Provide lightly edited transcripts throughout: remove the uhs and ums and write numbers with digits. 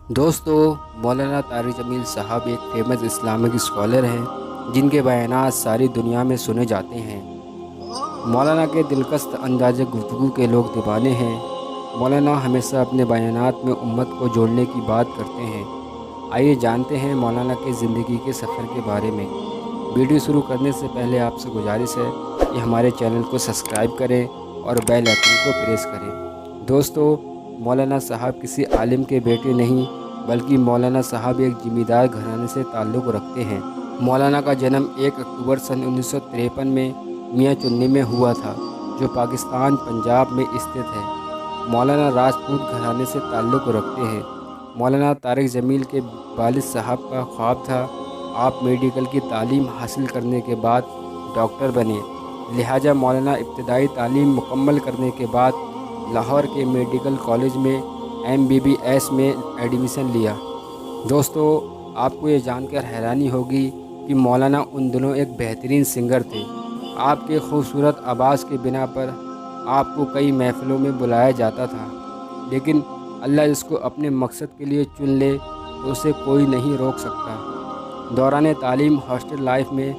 دوستو، مولانا طارق جمیل صاحب ایک فیمس اسلامک اسکالر ہیں جن کے بیانات ساری دنیا میں سنے جاتے ہیں۔ مولانا کے دلکش انداز گفتگو کے لوگ دیوانے ہیں۔ مولانا ہمیشہ اپنے بیانات میں امت کو جوڑنے کی بات کرتے ہیں۔ آئیے جانتے ہیں مولانا کے زندگی کے سفر کے بارے میں۔ ویڈیو شروع کرنے سے پہلے آپ سے گزارش ہے کہ ہمارے چینل کو سبسکرائب کریں اور بیل آئکن کو پریس کریں۔ دوستو، مولانا صاحب کسی عالم کے بیٹے نہیں بلکہ مولانا صاحب ایک زمیندار گھرانے سے تعلق رکھتے ہیں۔ مولانا کا جنم 1 اکتوبر سن 1953 میں میاں چنی میں ہوا تھا، جو پاکستان پنجاب میں استھت ہے۔ مولانا راجپوت گھرانے سے تعلق رکھتے ہیں۔ مولانا طارق جمیل کے والد صاحب کا خواب تھا آپ میڈیکل کی تعلیم حاصل کرنے کے بعد ڈاکٹر بنے، لہٰذا مولانا ابتدائی تعلیم مکمل کرنے کے بعد لاہور کے میڈیکل کالج میں MBBS میں ایڈمیشن لیا۔ دوستو، آپ کو یہ جان کر حیرانی ہوگی کہ مولانا ان دنوں ایک بہترین سنگر تھے۔ آپ کے خوبصورت آواز کے بنا پر آپ کو کئی محفلوں میں بلایا جاتا تھا، لیکن اللہ جس کو اپنے مقصد کے لیے چن لے تو اسے کوئی نہیں روک سکتا۔ دوران تعلیم ہاسٹل لائف میں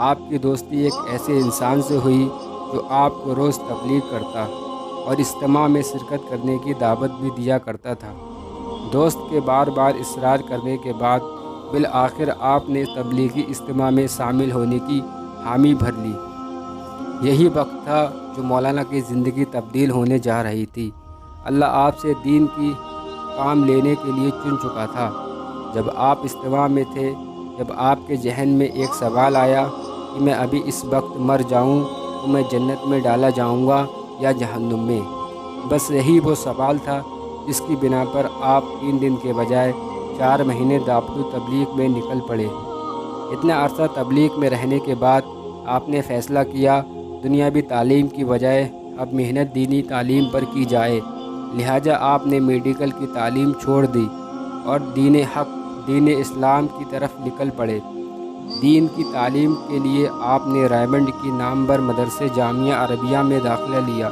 آپ کی دوستی ایک ایسے انسان سے ہوئی جو آپ کو روز تبلیغ کرتا اور اجتماع میں شرکت کرنے کی دعوت بھی دیا کرتا تھا۔ دوست کے بار بار اصرار کرنے کے بعد بالآخر آپ نے تبلیغی اجتماع میں شامل ہونے کی حامی بھر لی۔ یہی وقت تھا جو مولانا کی زندگی تبدیل ہونے جا رہی تھی۔ اللہ آپ سے دین کی کام لینے کے لیے چن چکا تھا۔ جب آپ اجتماع میں تھے، جب آپ کے ذہن میں ایک سوال آیا کہ میں ابھی اس وقت مر جاؤں تو میں جنت میں ڈالا جاؤں گا یا جہنم میں، بس یہی وہ سوال تھا جس کی بنا پر آپ 3 دن کے بجائے 4 مہینے دعوت تبلیغ میں نکل پڑے۔ اتنا عرصہ تبلیغ میں رہنے کے بعد آپ نے فیصلہ کیا دنیاوی تعلیم کی بجائے اب محنت دینی تعلیم پر کی جائے، لہٰذا آپ نے میڈیکل کی تعلیم چھوڑ دی اور دین حق، دین اسلام کی طرف نکل پڑے۔ دین کی تعلیم کے لیے آپ نے رائمنڈ کی نامور مدرسے جامعہ عربیہ میں داخلہ لیا۔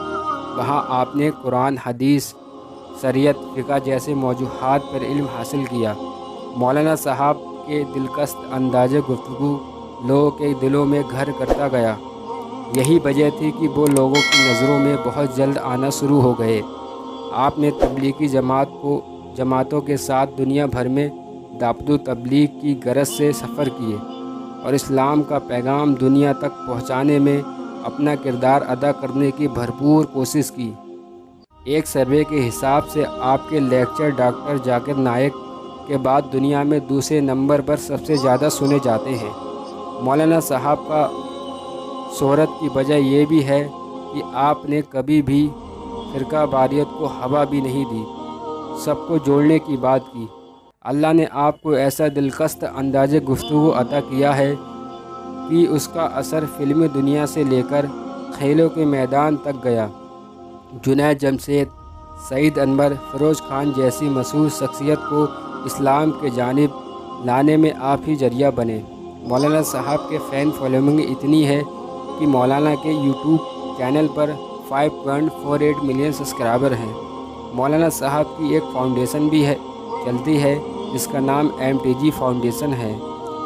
وہاں آپ نے قرآن، حدیث، شریعت، فقہ جیسے موضوعات پر علم حاصل کیا۔ مولانا صاحب کے دلکش انداز گفتگو لوگوں کے دلوں میں گھر کرتا گیا۔ یہی وجہ تھی کہ وہ لوگوں کی نظروں میں بہت جلد آنا شروع ہو گئے۔ آپ نے تبلیغی جماعتوں کے ساتھ دنیا بھر میں دعوت و تبلیغ کی غرض سے سفر کیے اور اسلام کا پیغام دنیا تک پہنچانے میں اپنا کردار ادا کرنے کی بھرپور کوشش کی۔ ایک سروے کے حساب سے آپ کے لیکچر ڈاکٹر ذاکر نائک کے بعد دنیا میں دوسرے نمبر پر سب سے زیادہ سنے جاتے ہیں۔ مولانا صاحب کا شہرت کی وجہ یہ بھی ہے کہ آپ نے کبھی بھی فرقہ واریت کو ہوا بھی نہیں دی، سب کو جوڑنے کی بات کی۔ اللہ نے آپ کو ایسا دلکش انداز گفتگو عطا کیا ہے کہ اس کا اثر فلمی دنیا سے لے کر کھیلوں کے میدان تک گیا۔ جنید جمشید، سعید انور، فیروز خان جیسی مشہور شخصیت کو اسلام کے جانب لانے میں آپ ہی ذریعہ بنے۔ مولانا صاحب کے فین فالوئنگ اتنی ہے کہ مولانا کے YouTube چینل پر 5.48 ملین سبسکرائبر ہیں۔ مولانا صاحب کی ایک فاؤنڈیشن بھی چلتی ہے جس کا نام MTG فاؤنڈیشن ہے۔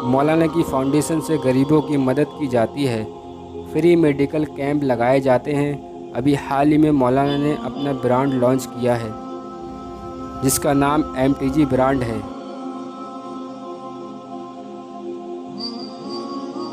مولانا کی فاؤنڈیشن سے غریبوں کی مدد کی جاتی ہے، فری میڈیکل کیمپ لگائے جاتے ہیں۔ ابھی حال ہی میں مولانا نے اپنا برانڈ لانچ کیا ہے جس کا نام MTG برانڈ ہے۔